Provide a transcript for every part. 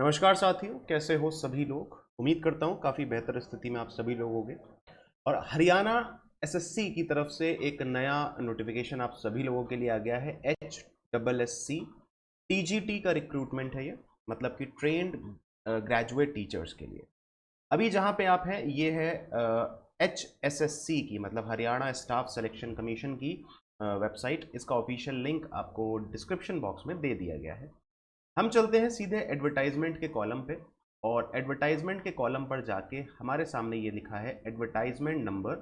नमस्कार साथियों, कैसे हो सभी लोग। उम्मीद करता हूँ काफ़ी बेहतर स्थिति में आप सभी लोग होंगे। और हरियाणा एसएससी की तरफ से एक नया नोटिफिकेशन आप सभी लोगों के लिए आ गया है। HSSC TGT का रिक्रूटमेंट है ये, मतलब कि ट्रेंड ग्रेजुएट टीचर्स के लिए। अभी जहाँ पे आप हैं ये है HSSC की, मतलब हरियाणा स्टाफ सिलेक्शन कमीशन की वेबसाइट। इसका ऑफिशियल लिंक आपको डिस्क्रिप्शन बॉक्स में दे दिया गया है। हम चलते हैं सीधे एडवर्टाइजमेंट के कॉलम पे, और एडवर्टाइजमेंट के कॉलम पर जाके हमारे सामने ये लिखा है advertisement number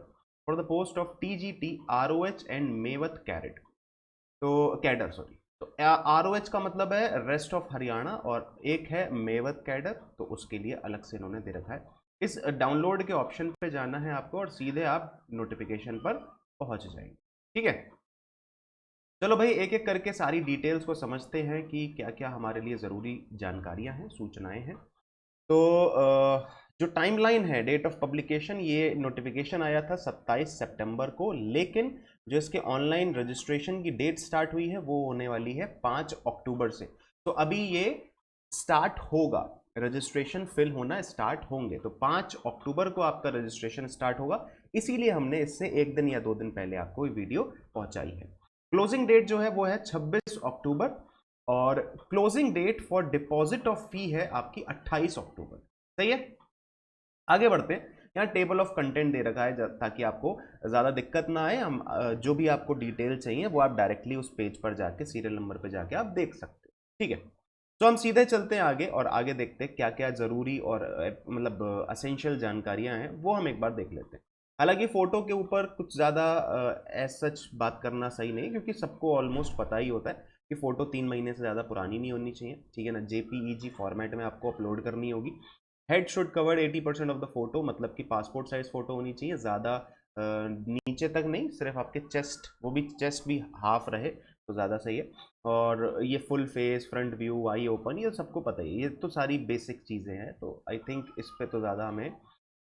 for the post of TGT ROH and Mewat carat, तो कैडर सॉरी। तो ROH का मतलब है रेस्ट ऑफ हरियाणा, और एक है मेवत कैडर, तो उसके लिए अलग से इन्होंने दे रखा है। इस डाउनलोड के ऑप्शन पे जाना है आपको और सीधे आप नोटिफिकेशन पर पहुंच जाएंगे। ठीक है, चलो भाई एक एक करके सारी डिटेल्स को समझते हैं कि क्या क्या हमारे लिए ज़रूरी जानकारियां हैं, सूचनाएं हैं। तो जो टाइमलाइन है, डेट ऑफ पब्लिकेशन, ये नोटिफिकेशन आया था 27 सितंबर को, लेकिन जो इसके ऑनलाइन रजिस्ट्रेशन की डेट स्टार्ट हुई है वो होने वाली है 5 अक्टूबर से। तो अभी ये स्टार्ट होगा, रजिस्ट्रेशन फिल होना स्टार्ट होंगे, तो 5 अक्टूबर को आपका रजिस्ट्रेशन स्टार्ट होगा। इसीलिए हमने इससे एक दिन या 2 दिन पहले आपको ये वीडियो पहुंचाई है। क्लोजिंग डेट जो है वो है 26 अक्टूबर, और closing date for deposit of fee है आपकी 28 अक्टूबर। सही है, आगे बढ़ते हैं। यहाँ टेबल ऑफ कंटेंट दे रखा है ताकि आपको ज़्यादा दिक्कत ना आए। हम जो भी आपको डिटेल चाहिए वो आप डायरेक्टली उस पेज पर जाके, सीरियल नंबर पर जाके आप देख सकते हैं। ठीक है, तो हम सीधे चलते हैं आगे, और आगे देखते हैं क्या क्या ज़रूरी और मतलब असेंशियल जानकारियाँ हैं वो हम एक बार देख लेते हैं। हालांकि फ़ोटो के ऊपर कुछ ज़्यादा एज सच बात करना सही नहीं, क्योंकि सबको ऑलमोस्ट पता ही होता है कि फ़ोटो 3 महीने से ज़्यादा पुरानी नहीं होनी चाहिए। ठीक है ना, JPEG फॉर्मेट में आपको अपलोड करनी होगी। Head should cover 80% of the photo, मतलब कि पासपोर्ट साइज फोटो होनी चाहिए, ज़्यादा नीचे तक नहीं, सिर्फ आपके चेस्ट, वो भी चेस्ट भी हाफ रहे तो ज़्यादा सही है। और ये full face, front view, I open, ये सबको पता ही है, ये तो सारी बेसिक चीज़ें हैं। तो आई थिंक इस पर तो ज़्यादा हमें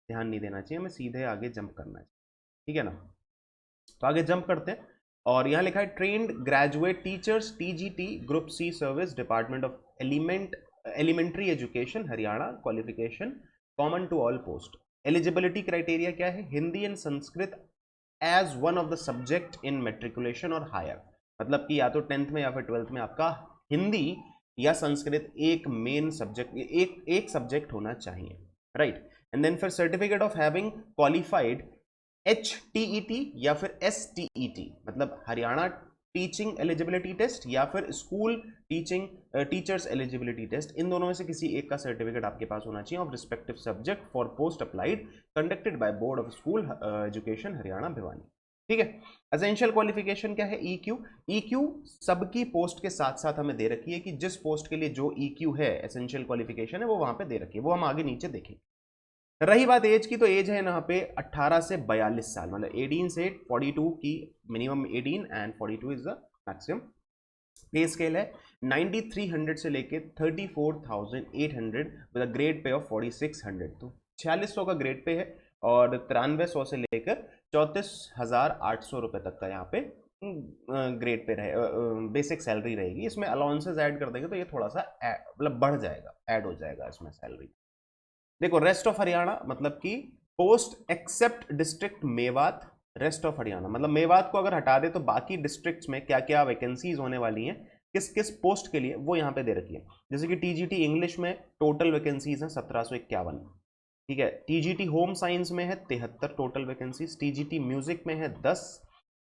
ध्यान नहीं देना चाहिए, हमें सीधे आगे जंप करना चाहिए। ठीक है ना, तो आगे जंप करते हैं। और यहाँ लिखा है trained graduate teachers TGT group C service department of elementary education Haryana, qualification common to all post. Eligibility criteria क्या है? Hindi and Sanskrit as one of the subject in matriculation और हायर, मतलब कि या तो 10th में या फिर 12th में आपका हिंदी या संस्कृत एक मेन सब्जेक्ट, एक सब्जेक्ट होना चाहिए, राइट। एंड देन फिर certificate of having qualified HTET या फिर STET, मतलब हरियाणा टीचिंग एलिजिबिलिटी टेस्ट या फिर school teaching teachers eligibility test, इन दोनों में से किसी एक का सर्टिफिकेट आपके पास होना चाहिए of respective subject for post applied conducted by board of school education Haryana Bhiwani. ठीक है, एसेंशियल क्वालिफिकेशन क्या है? EQ सबकी पोस्ट के साथ साथ हमें दे रखी है कि जिस पोस्ट के लिए जो EQ है, एसेंशियल क्वालिफिकेशन है, वो वहां पे दे रखी है, वो हम आगे नीचे देखेंगे। रही बात एज की, तो एज है यहाँ पे 18 से 42 साल, मतलब 18 से 42 की minimum 18 and 42 is the maximum. पे स्केल है 9300 से लेके 34,800 with a grade pay of 4600, तो 4600 का ग्रेड पे है, और 9300 से लेकर 34,800 रुपये तक का यहाँ पे ग्रेड पे रहे, बेसिक सैलरी रहेगी। इसमें अलाउंसेस ऐड कर देंगे तो ये थोड़ा सा मतलब बढ़ जाएगा, ऐड हो जाएगा इसमें सैलरी। देखो, रेस्ट ऑफ हरियाणा मतलब कि post except district Mewat, rest of Haryana मतलब मेवात को अगर हटा दे तो बाकी डिस्ट्रिक्ट्स में क्या क्या वैकेंसीज होने वाली हैं, किस किस पोस्ट के लिए, वो यहाँ पे दे रखी है। जैसे कि TGT इंग्लिश में टोटल वैकेंसीज हैं 1751। ठीक है, TGT होम साइंस में है 73 टोटल वैकेंसीज, TGT म्यूजिक में है 10,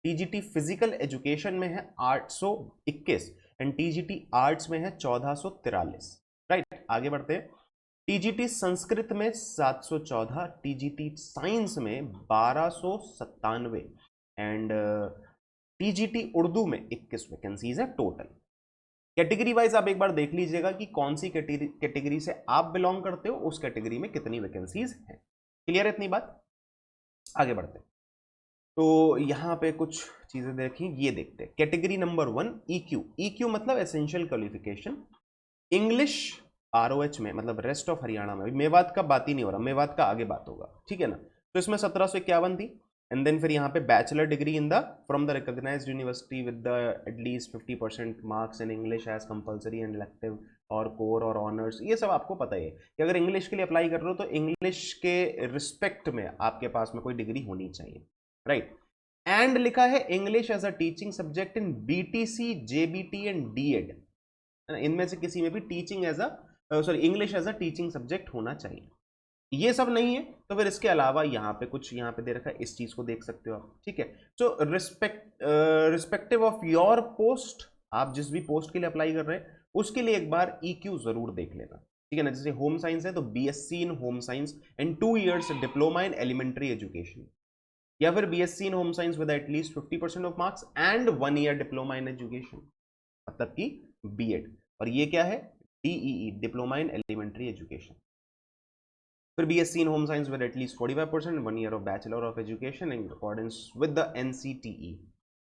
TGT फिजिकल एजुकेशन में है 821, एंड TGT आर्ट्स में है 1443। राइट, आगे बढ़ते हैं। TGT संस्कृत में 714, TGT साइंस में 1297, एंड TGT उर्दू में 21 वैकेंसीज है टोटल। कैटेगरी वाइज आप एक बार देख लीजिएगा कि कौन सी कैटेगरी से आप बिलोंग करते हो, उस कैटेगरी में कितनी वैकेंसीज हैं। क्लियर है इतनी बात? आगे बढ़ते हैं। तो यहाँ पे कुछ चीजें देखी, ये देखते हैं। कैटेगरी नंबर 1 EQ मतलब एसेंशियल क्वालिफिकेशन इंग्लिश ROH में, मतलब रेस्ट ऑफ हरियाणा में। मेवात का बात ही नहीं हो रहा, मेवात का आगे बात होगा। ठीक है ना, तो इसमें 1751 थी। एंड देन फिर यहाँ पे bachelor degree in the from the recognised university with the at least 50% marks in English as compulsory and elective और कोर और ऑनर्स। ये सब आपको पता ही है कि अगर इंग्लिश के लिए अप्लाई कर रहे हो तो इंग्लिश के रिस्पेक्ट में आपके पास में कोई डिग्री होनी चाहिए, राइट। एंड लिखा है English as a teaching subject in BTC, JBT and DEd, इनमें से किसी में भी teaching as a English as a teaching subject होना चाहिए। ये सब नहीं है तो फिर इसके अलावा यहाँ पे कुछ यहाँ पे दे रखा है, इस चीज को देख सकते हो आप, ठीक है। सो रिस्पेक्टिव ऑफ योर पोस्ट, आप जिस भी पोस्ट के लिए अप्लाई कर रहे हैं उसके लिए एक बार EQ जरूर देख लेना, ठीक है ना। जैसे होम साइंस है तो BSc in home science and 2 years diploma in elementary education, या फिर BSc in home science with at least 50% of marks and 1 year diploma in education, मतलब कि BEd। और ये क्या है, DEE, diploma in elementary education. फिर BSc in Home Science with at least 45%, 1 year of Bachelor of Education in accordance with the NCTE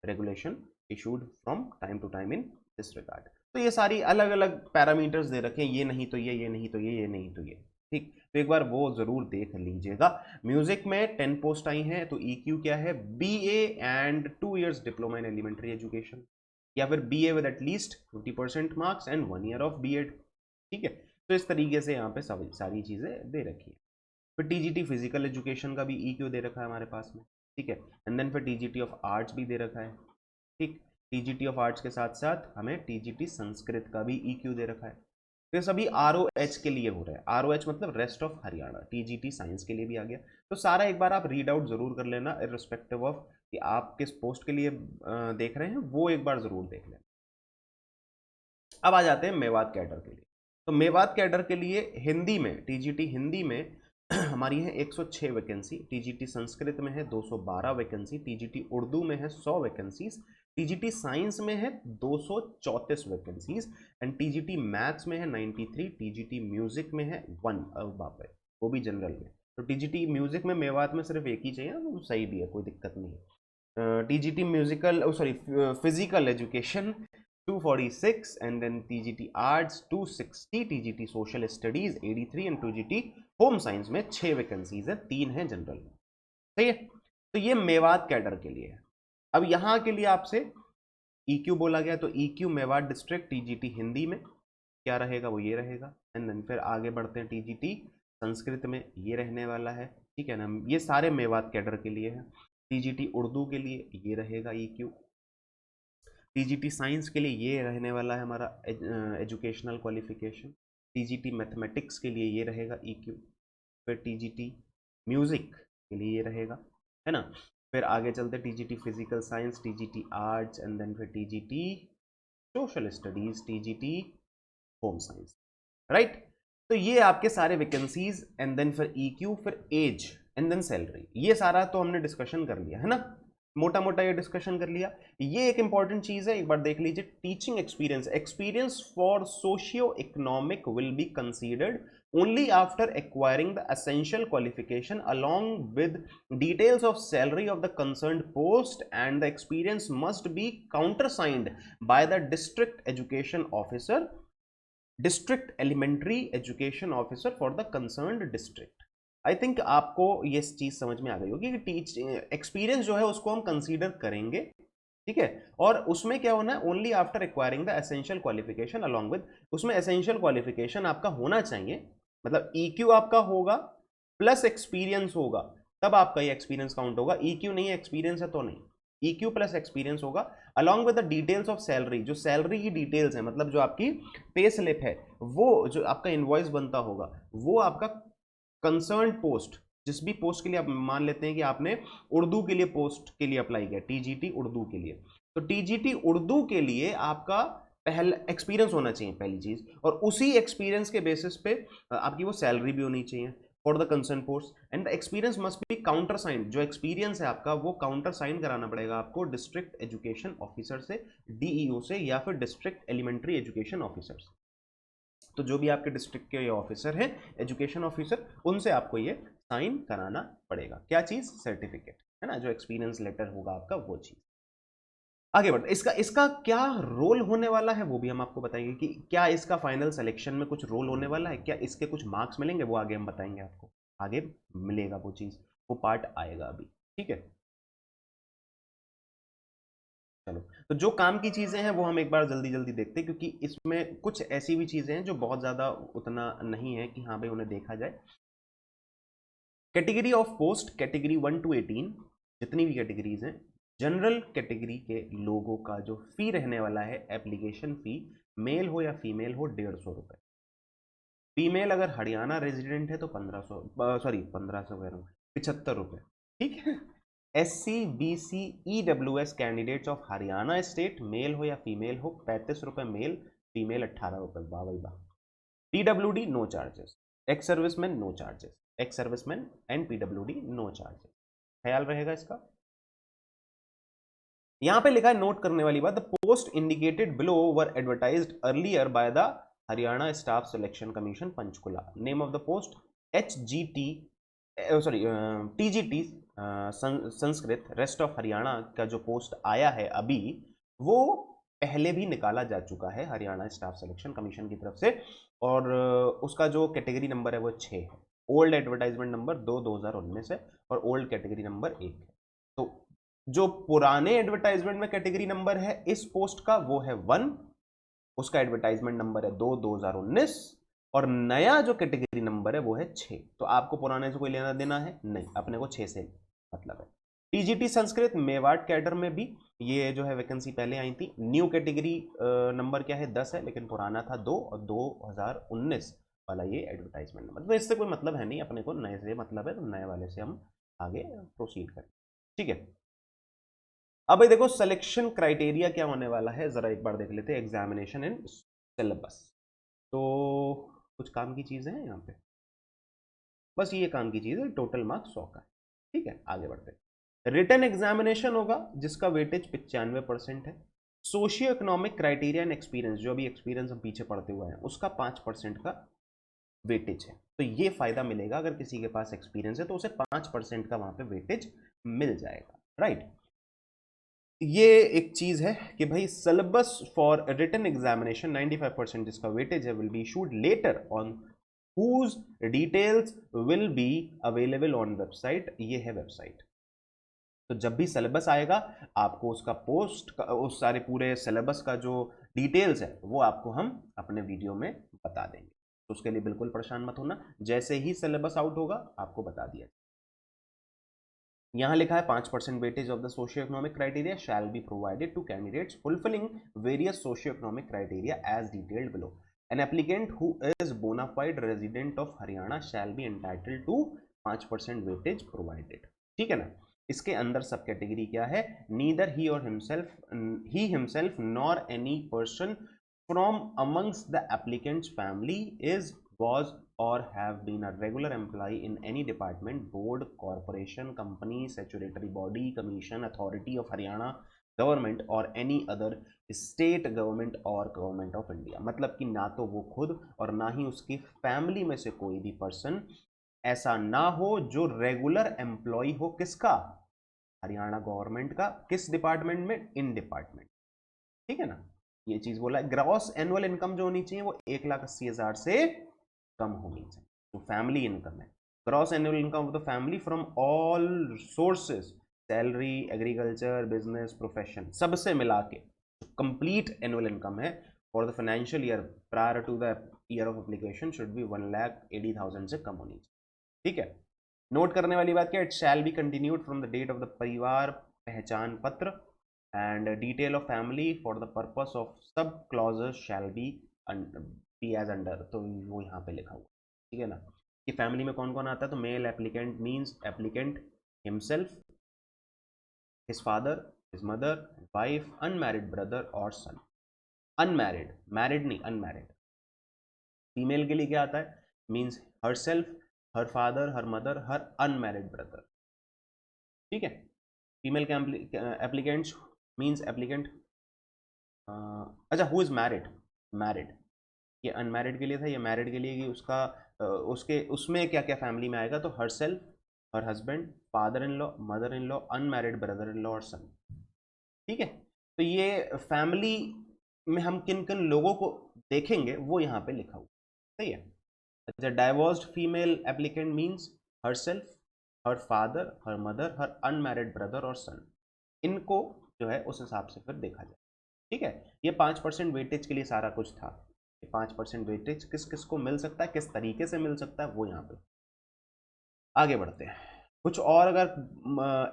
regulation issued from time to time in this regard। तो ये सारी अलग अलग parameters they रखे हैं, ये नहीं तो ये नहीं तो ये नहीं तो ये, ठीक। तो एक बार वो जरूर देख लीजिएगा। म्यूजिक में 10 पोस्ट आई हैं, तो EQ क्या है, BA and 2 years diploma in elementary education, या फिर BA with at least 50% marks and 1 year of BEd, ठीक है। तो इस तरीके से यहाँ पे सारी चीजें दे रखी है। फिर TGT फिजिकल एजुकेशन का भी EQ दे रखा है हमारे पास में, ठीक है। एंड देन फिर TGT ऑफ आर्ट्स भी दे रखा है, ठीक। TGT ऑफ आर्ट्स के साथ साथ हमें TGT संस्कृत का भी EQ दे रखा है। तो सभी ROH के लिए हो रहा है, ROH मतलब rest of Haryana. TGT science के लिए भी आ गया। तो सारा एक बार आप रीड आउट जरूर कर लेना, इर्रिस्पेक्टिव ऑफ कि आप किस पोस्ट के लिए देख रहे हैं, वो एक बार जरूर देख लेना। अब आ जाते हैं मेवात कैडर के लिए। तो मेवात कैडर के लिए हिंदी में, TGT हिंदी में हमारी है 106 वैकेंसी, TGT संस्कृत में है 212 वैकेंसी, TGT उर्दू में है 100 वैकेंसीज, TGT साइंस में है 234 वैकेंसीज एंड TGT मैथ्स में है 93, TGT म्यूजिक में है 1, बाप रे, वो भी जनरल में। तो TGT म्यूजिक में मेवात में सिर्फ एक ही चाहिए, वो सही भी है, कोई दिक्कत नहीं है। TGT musical physical education 246 and then TGT arts 260, TGT social studies 83 and TGT home science में 6 वैकेंसीज है, 3 है जनरल में, सही है। तो ये मेवात कैडर के लिए है। अब यहां के लिए आपसे EQ बोला गया, तो EQ Mewat district TGT Hindi में क्या रहेगा, वो ये रहेगा। एंड देन फिर आगे बढ़ते हैं, TGT संस्कृत में ये रहने वाला है, ठीक है ना। ये सारे मेवात कैडर के लिए है। TGT उर्दू के लिए ये रहेगा EQ, TGT साइंस के लिए ये रहने वाला है हमारा एजुकेशनल क्वालिफिकेशन, TGT मैथमेटिक्स के लिए ये रहेगा EQ, फिर TGT म्यूजिक के लिए ये रहेगा, है ना। फिर आगे चलते TGT physical science, TGT arts and then फिर TGT social studies, TGT home science, right. तो ये आपके सारे वैकेंसीज एंड देन फिर EQ, फिर एज एंड देन सैलरी, ये सारा तो हमने डिस्कशन कर लिया है ना, मोटा मोटा ये डिस्कशन कर लिया। ये एक इंपॉर्टेंट चीज है, एक बार देख लीजिए, teaching experience, experience for socio economic will be considered only after acquiring the essential qualification along with details of salary of the concerned post, and the experience must be countersigned by the district education officer, district elementary education officer for the concerned district। I think आपको ये चीज समझ में आ गई होगी कि experience जो है उसको हम कंसीडर करेंगे, ठीक है। और उसमें क्या होना है, only after acquiring the essential qualification along with, उसमें एसेंशियल क्वालिफिकेशन आपका होना चाहिए, मतलब EQ आपका होगा प्लस एक्सपीरियंस होगा, तब आपका ये एक्सपीरियंस काउंट होगा। EQ नहीं है, एक्सपीरियंस है तो नहीं, EQ प्लस एक्सपीरियंस होगा along with the details of salary, जो सैलरी की डिटेल्स है, मतलब जो आपकी पे स्लिप है, वो जो आपका इनवॉइस बनता होगा, वो आपका कंसर्न पोस्ट, जिस भी पोस्ट के लिए आप मान लेते हैं कि आपने उर्दू के लिए पोस्ट के लिए अप्लाई किया, TGT उर्दू के लिए, तो TGT उर्दू के लिए आपका पहला एक्सपीरियंस होना चाहिए पहली चीज, और उसी एक्सपीरियंस के बेसिस पे आपकी वो सैलरी भी होनी चाहिए for the concern post, and the experience must be counter sign, जो एक्सपीरियंस है आपका वो काउंटर साइन कराना पड़ेगा आपको डिस्ट्रिक्ट एजुकेशन ऑफिसर से, DEO से, या फिर डिस्ट्रिक्ट एलिमेंट्री एजुकेशन ऑफिसर से। तो जो भी आपके डिस्ट्रिक्ट के ऑफिसर हैं, एजुकेशन ऑफिसर, उनसे आपको ये साइन कराना पड़ेगा। क्या चीज, सर्टिफिकेट, है ना, जो एक्सपीरियंस लेटर होगा आपका, वो चीज। आगे बढ़ते, इसका क्या रोल होने वाला है वो भी हम आपको बताएंगे कि क्या इसका फाइनल सिलेक्शन में कुछ रोल होने वाला है, क्या इसके कुछ मार्क्स मिलेंगे, वो आगे हम बताएंगे आपको, आगे मिलेगा वो चीज, वो पार्ट आएगा अभी, ठीक है। चलो, तो जो काम की चीजें हैं वो हम एक बार जल्दी जल्दी देखते हैं, क्योंकि इसमें कुछ ऐसी भी चीजें हैं जो बहुत ज्यादा उतना नहीं है कि हाँ भाई उन्हें देखा जाए। Category of post, category 1 to 18, जितनी भी कैटेगरीज हैं, जनरल कैटेगरी के लोगों का जो फी रहने वाला है, एप्लीकेशन फी, मेल हो या फीमेल हो, 150 रुपये। फीमेल अगर हरियाणा रेजिडेंट है तो 1500, सॉरी 1500 कह रहा हूँ, 75 रुपये। ठीक है। SC BC EWS candidates of Haryana state, male हो या फीमेल हो, 35 रुपये मेल, फीमेल 18 रुपये। वाह भाई वाह। PWD no charges, ex serviceman no charges, ex serviceman and PWD no charges. ख्याल रहेगा इसका। यहां पे लिखा है नोट करने वाली बात, the post indicated below were advertised earlier by the Haryana staff selection commission Panchkula. Name of the post HGT, sorry TGT Sanskrit rest of Haryana का जो पोस्ट आया है अभी, वो पहले भी निकाला जा चुका है हरियाणा स्टाफ सिलेक्शन कमीशन की तरफ से, और उसका जो कैटेगरी नंबर है वो 6 है। ओल्ड एडवर्टाइजमेंट नंबर 2019 है, और ओल्ड कैटेगरी नंबर 1 है। तो जो पुराने एडवर्टाइजमेंट में कैटेगरी नंबर है इस पोस्ट का वो है 1, उसका एडवर्टाइजमेंट नंबर है 2019, और नया जो कैटेगरी नंबर है वो है 6। तो आपको पुराने से कोई लेना देना है नहीं, अपने को 6 से मतलब है। TGT संस्कृत मेवाड़ कैडर में भी ये जो है वैकेंसी पहले आई थी। न्यू कैटेगरी नंबर क्या है, 10 है, लेकिन पुराना था 2, और 2019 वाला ये एडवर्टाइजमेंट नंबर। तो इससे कोई मतलब है नहीं, अपने को नए से मतलब है, तो नए वाले से हम आगे प्रोसीड करें। ठीक है। अब भाई देखो सिलेक्शन क्राइटेरिया क्या होने वाला है, जरा एक बार देख लेते हैं। एग्जामिनेशन एंड सिलेबस, तो कुछ काम की चीजें हैं यहाँ पे, बस ये काम की चीज है। टोटल मार्क्स 100 का है। ठीक है, आगे बढ़ते हैं। रिटन एग्जामिनेशन होगा जिसका वेटेज 95% है। Socio economic criteria and experience, जो अभी एक्सपीरियंस हम पीछे पढ़ते हुए हैं, उसका 5% का वेटेज है। तो ये फायदा मिलेगा, अगर किसी के पास एक्सपीरियंस है तो उसे 5% का वहां पे वेटेज मिल जाएगा। राइट। ये एक चीज है कि भाई सिलेबस फॉर रिटन एग्जामिनेशन 95% जिसका वेटेज है will be issued letter on whose details will be available on website. ये है वेबसाइट। तो जब भी सिलेबस आएगा आपको उसका पोस्ट का, उस सारे पूरे सिलेबस का जो डिटेल्स है वो आपको हम अपने वीडियो में बता देंगे। तो उसके लिए बिल्कुल परेशान मत होना, जैसे ही सिलेबस आउट होगा आपको बता दिया। यहां लिखा है 5% weightage of the socio economic criteria shall be provided to candidates fulfilling various socio economic criteria as detailed below. An applicant who is bonafide resident of Haryana shall be entitled to 5% weightage provided. ठीक है ना। इसके अंदर सब category क्या है, neither he himself nor any person from amongst the applicant's family is was or have been a regular employee in any department, board, corporation, company, statutory body, commission, authority of Haryana government or any other state government or government of India। मतलब कि ना तो वो खुद और ना ही उसकी family में से कोई भी पर्सन ऐसा ना हो जो रेगुलर एम्प्लॉय हो किसका, हरियाणा गवर्नमेंट का। किस डिपार्टमेंट में, इन डिपार्टमेंट। ठीक है ना। ये चीज बोला है। ग्रॉस एनुअल इनकम जो होनी चाहिए वो 1,80,000 से कम होनी चाहिए, तो फैमिली इनकम है। Gross annual income of the family from all sources, salary, agriculture, business, profession, सबसे मिला के कंप्लीट एनुअल इनकम है for the financial year prior to the year of application should be 1,80,000 से कम होनी चाहिए। ठीक है। नोट करने वाली बात क्या, it shall be continued from the date of the परिवार पहचान पत्र and detail of family for the purpose of sub clauses shall be as under. तो वो यहाँ पे लिखा हुआ। ठीक है ना, कि फैमिली में कौन कौन आता है। तो male applicant means applicant himself, his father, his mother, wife, unmarried brother और सन। अनमैरिड, मैरिड नहीं, अनमैरिड। फीमेल के लिए क्या आता है, means herself, her father, her mother, her unmarried brother. ठीक है। फीमेल के एप्लीकेंट्स मीन्स एप्लीकेंट, अच्छा हु इज मैरिड, मैरिड। ये अनमैरिड के लिए था, ये मैरिड के लिए कि उसका उसके उसमें क्या क्या फैमिली में आएगा। तो her self, her husband, father in law, mother in law, unmarried brother in law और सन। ठीक है। तो ये फैमिली में हम किन किन लोगों को देखेंगे वो यहाँ पे लिखा हुआ। सही है। अच्छा, divorced female applicant means herself, her father, her mother, her unmarried brother और सन। इनको जो है उस हिसाब से फिर देखा जाए। ठीक है, ये 5% वेटेज के लिए सारा कुछ था। ये 5% वेटेज किस किस को मिल सकता है, किस तरीके से मिल सकता है, वो यहाँ पे। आगे बढ़ते हैं, कुछ और अगर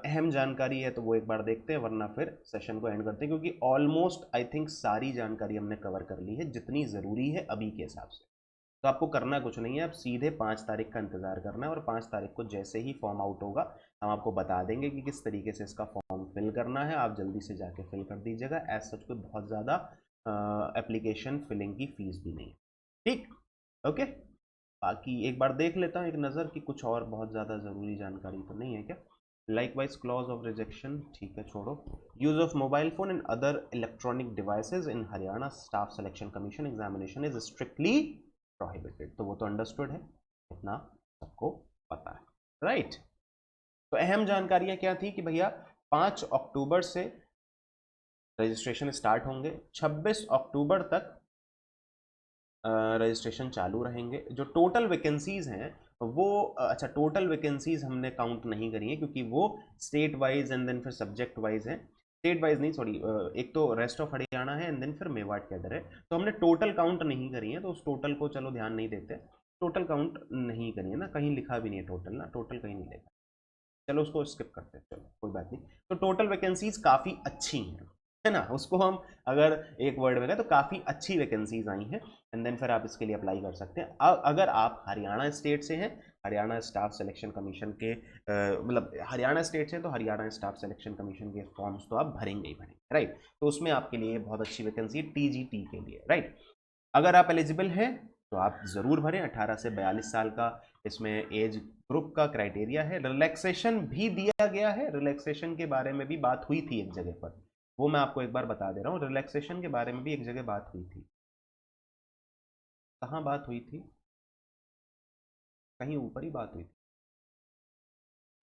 अहम जानकारी है तो वो एक बार देखते हैं, वरना फिर सेशन को एंड करते हैं, क्योंकि ऑलमोस्ट आई थिंक सारी जानकारी हमने कवर कर ली है जितनी ज़रूरी है अभी के हिसाब से। तो आपको करना कुछ नहीं है, अब सीधे 5 तारीख का इंतज़ार करना है, और 5 तारीख को जैसे ही फॉर्म आउट होगा हम आपको बता देंगे कि किस तरीके से इसका फॉर्म फिल करना है। आप जल्दी से जाके फिल कर दीजिएगा। एज सच कोई बहुत ज़्यादा एप्लीकेशन फिलिंग की फीस भी नहीं है। ठीक, ओके। बाकी एक बार देख लेता हूँ एक नज़र कि कुछ और बहुत ज़्यादा ज़रूरी जानकारी तो नहीं है क्या। लाइकवाइज क्लॉज ऑफ रिजेक्शन, ठीक है छोड़ो। Use of mobile phone and other electronic devices in Haryana staff selection commission examination is strictly prohibited, तो वो तो अंडरस्टूड है, इतना सबको पता है, राइट। तो अहम जानकारियां क्या थी कि भैया 5 अक्टूबर से रजिस्ट्रेशन स्टार्ट होंगे, 26 अक्टूबर तक रजिस्ट्रेशन चालू रहेंगे। जो टोटल वैकेंसीज हैं वो अच्छा, टोटल वैकेंसीज हमने काउंट नहीं करी है, क्योंकि वो स्टेट वाइज एंड देन फिर सब्जेक्ट वाइज है। स्टेट वाइज नहीं, सॉरी, एक तो रेस्ट ऑफ हरियाणा है एंड देन फिर मेवाड़ के अंदर है, तो हमने टोटल काउंट नहीं करी है, तो उस टोटल को चलो ध्यान नहीं देते। टोटल काउंट नहीं करी है ना, कहीं लिखा भी नहीं है टोटल, ना टोटल कहीं नहीं लिखा, चलो उसको स्किप करते हैं, चलो कोई बात नहीं। तो टोटल वैकेंसीज काफ़ी अच्छी हैं, है ना, उसको हम अगर एक वर्ड में कहें तो काफ़ी अच्छी वैकेंसीज आई हैं, एंड देन फिर आप इसके लिए अप्लाई कर सकते हैं। अगर आप हरियाणा स्टेट से हैं, हरियाणा स्टाफ सिलेक्शन कमीशन के मतलब हरियाणा स्टेट से, तो हरियाणा स्टाफ सिलेक्शन कमीशन के फॉर्म्स तो आप भरेंगे ही भरेंगे, राइट। तो उसमें आपके लिए बहुत अच्छी वैकेंसी है TGT के लिए, राइट। अगर आप एलिजिबल हैं तो आप ज़रूर भरें। 18 से 42 साल का इसमें एज ग्रुप का क्राइटेरिया है। रिलैक्सेशन भी दिया गया है, रिलैक्सेशन के बारे में भी बात हुई थी एक जगह पर, वो मैं आपको एक बार बता दे रहा हूँ। रिलैक्सेशन के बारे में भी एक जगह बात हुई थी, कहाँ बात हुई थी, कहीं ऊपर ही बात हुई थी,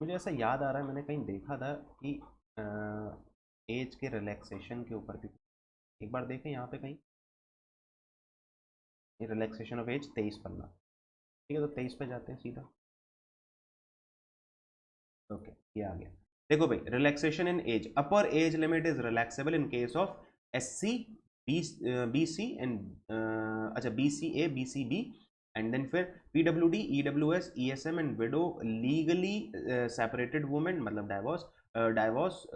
मुझे ऐसा याद आ रहा है मैंने कहीं देखा था कि एज के रिलैक्सेशन के ऊपर भी। एक बार देखें यहाँ पे कहीं, रिलैक्सेशन ऑफ एज 23 पन्ना, ठीक है, तो 23 पे जाते हैं सीधा। ओके, ये आ गया। देखो भाई, relaxation in age, upper age limit is relaxable in case of SC, BC and अच्छा BCA BCB, एंड देन फिर PWD EWS ESM and widow, legally separated women मतलब डाइवोर्स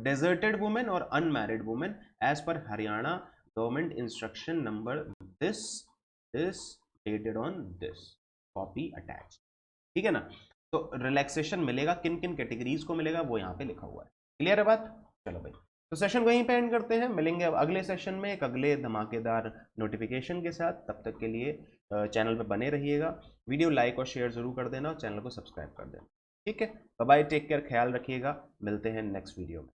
डेजर्टेड वुमेन और unmarried women as per Haryana government instruction number this this dated on this, copy attach, ठीक है ना। तो relaxation मिलेगा किन किन कैटेगरीज को मिलेगा वो यहाँ पे लिखा हुआ है, क्लियर है बात। चलो भाई, तो सेशन वहीं पे एंड करते हैं, मिलेंगे अब अगले सेशन में एक अगले धमाकेदार नोटिफिकेशन के साथ। तब तक के लिए चैनल पे बने रहिएगा, वीडियो लाइक और शेयर जरूर कर देना और चैनल को सब्सक्राइब कर देना, ठीक है। बाय बाय, टेक केयर, ख्याल रखिएगा, मिलते हैं नेक्स्ट वीडियो में।